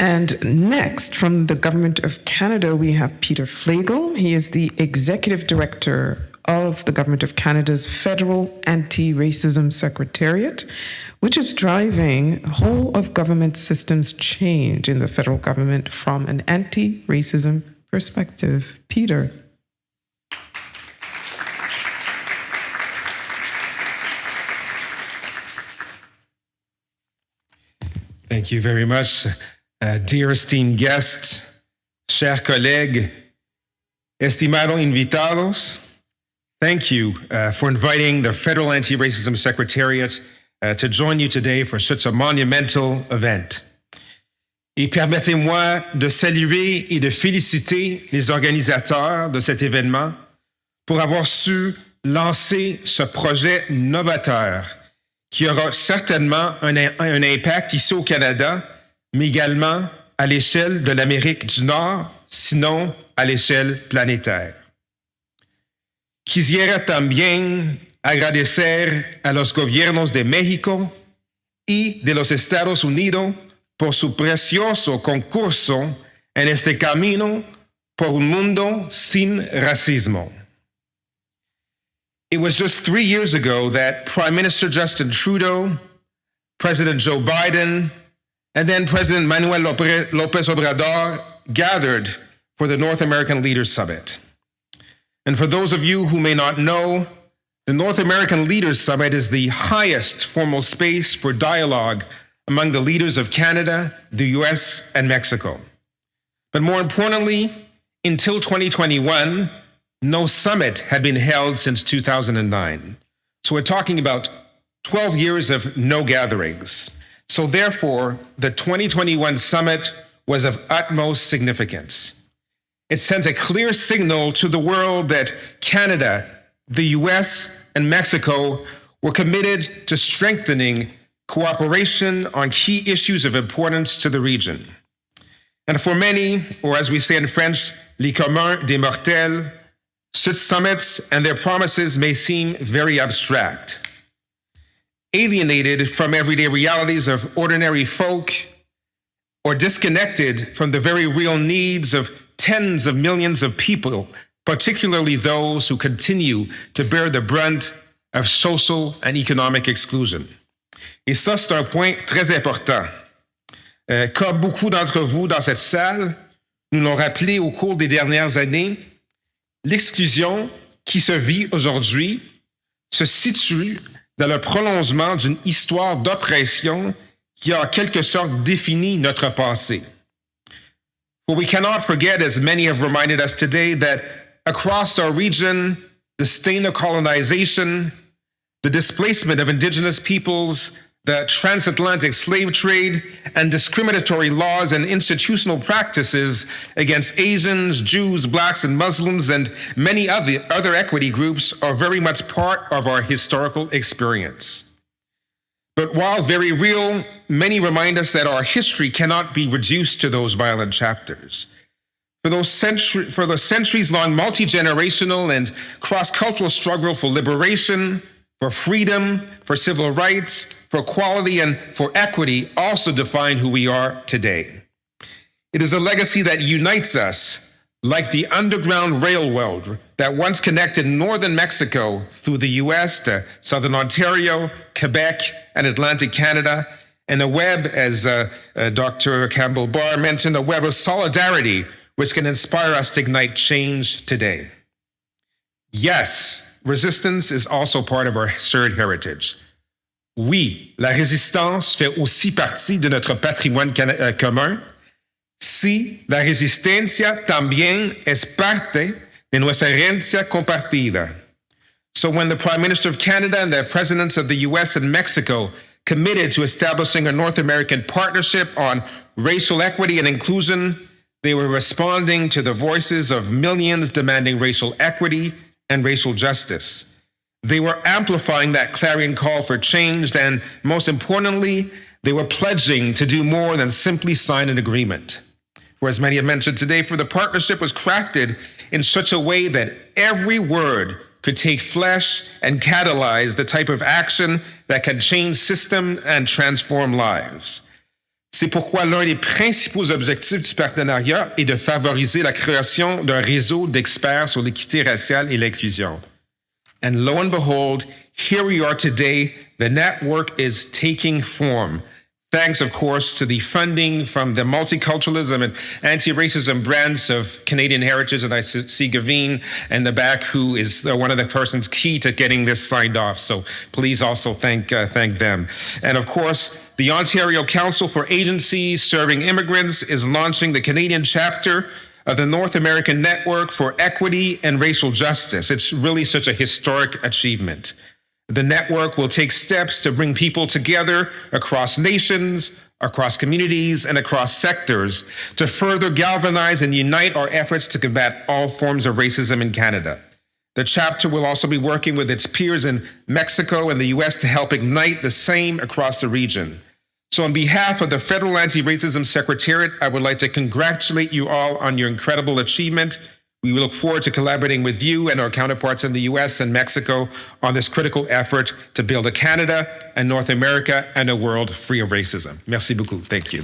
And next, from the Government of Canada, we have Peter Flegel. He is the Executive Director of the Government of Canada's Federal Anti-Racism Secretariat, which is driving whole of government systems change in the federal government from an anti-racism perspective. Peter. Thank you very much, dear esteemed guests, chers collègues, estimados invitados. Thank you for inviting the Federal Anti-Racism Secretariat to join you today for such a monumental event. Et permettez-moi de saluer et de féliciter les organisateurs de cet événement pour avoir su lancer ce projet novateur qui aura certainement un impact ici au Canada, mais également à l'échelle de l'Amérique du Nord, sinon à l'échelle planétaire. Quisiera también agradecer a los gobiernos de México y de los Estados Unidos por su precioso concurso en este camino por un mundo sin racismo. It was just 3 years ago that Prime Minister Justin Trudeau, President Joe Biden, and then President Manuel Lopez Obrador gathered for the North American Leaders Summit. And for those of you who may not know, the North American Leaders Summit is the highest formal space for dialogue among the leaders of Canada, the US, and Mexico. But more importantly, until 2021, no summit had been held since 2009. So we're talking about 12 years of no gatherings. So therefore, the 2021 summit was of utmost significance. It sent a clear signal to the world that Canada, the US, and Mexico were committed to strengthening cooperation on key issues of importance to the region. And for many, or as we say in French, les communs des mortels, such summits and their promises may seem very abstract. Alienated from everyday realities of ordinary folk, or disconnected from the very real needs of tens of millions of people, particularly those who continue to bear the brunt of social and economic exclusion. Et ça, c'est un point très important. Comme beaucoup d'entre vous dans cette salle nous l'ont rappelé au cours des dernières années, l'exclusion qui se vit aujourd'hui se situe dans le prolongement d'une histoire d'oppression qui a en quelque sorte défini notre passé. For we cannot forget, as many have reminded us today, that across our region, the stain of colonization, the displacement of Indigenous peoples, the transatlantic slave trade, and discriminatory laws and institutional practices against Asians, Jews, Blacks, and Muslims, and many other equity groups are very much part of our historical experience. But while very real, many remind us that our history cannot be reduced to those violent chapters. For the centuries-long multi-generational and cross-cultural struggle for liberation, for freedom, for civil rights, for equality, and for equity also define who we are today. It is a legacy that unites us, like the Underground Railroad that once connected northern Mexico through the US to southern Ontario, Quebec, and Atlantic Canada, and a web, as Dr. Campbell-Barr mentioned, a web of solidarity which can inspire us to ignite change today. Yes, resistance is also part of our shared heritage. Oui, la résistance fait aussi partie de notre patrimoine commun. Sí, la resistencia también es parte de nuestra herencia compartida. So when the Prime Minister of Canada and the Presidents of the US and Mexico committed to establishing a North American partnership on racial equity and inclusion, they were responding to the voices of millions demanding racial equity and racial justice. They were amplifying that clarion call for change, and most importantly, they were pledging to do more than simply sign an agreement. For as many have mentioned today, for the partnership was crafted in such a way that every word could take flesh and catalyze the type of action that can change system and transform lives. C'est pourquoi l'un des principaux objectifs du partenariat est de favoriser la création d'un réseau d'experts sur l'équité raciale et l'inclusion. And lo and behold, here we are today. The network is taking form. Thanks, of course, to the funding from the multiculturalism and anti-racism branch of Canadian Heritage, and I see Gavin in the back, who is one of the persons key to getting this signed off. So please also thank them. And of course, the Ontario Council for Agencies Serving Immigrants is launching the Canadian chapter of the North American Network for Equity and Racial Justice. It's really such a historic achievement. The network will take steps to bring people together across nations, across communities, and across sectors to further galvanize and unite our efforts to combat all forms of racism in Canada. The chapter will also be working with its peers in Mexico and the US to help ignite the same across the region. So on behalf of the Federal Anti-Racism Secretariat, I would like to congratulate you all on your incredible achievement. We look forward to collaborating with you and our counterparts in the US and Mexico on this critical effort to build a Canada and North America and a world free of racism. Merci beaucoup. Thank you.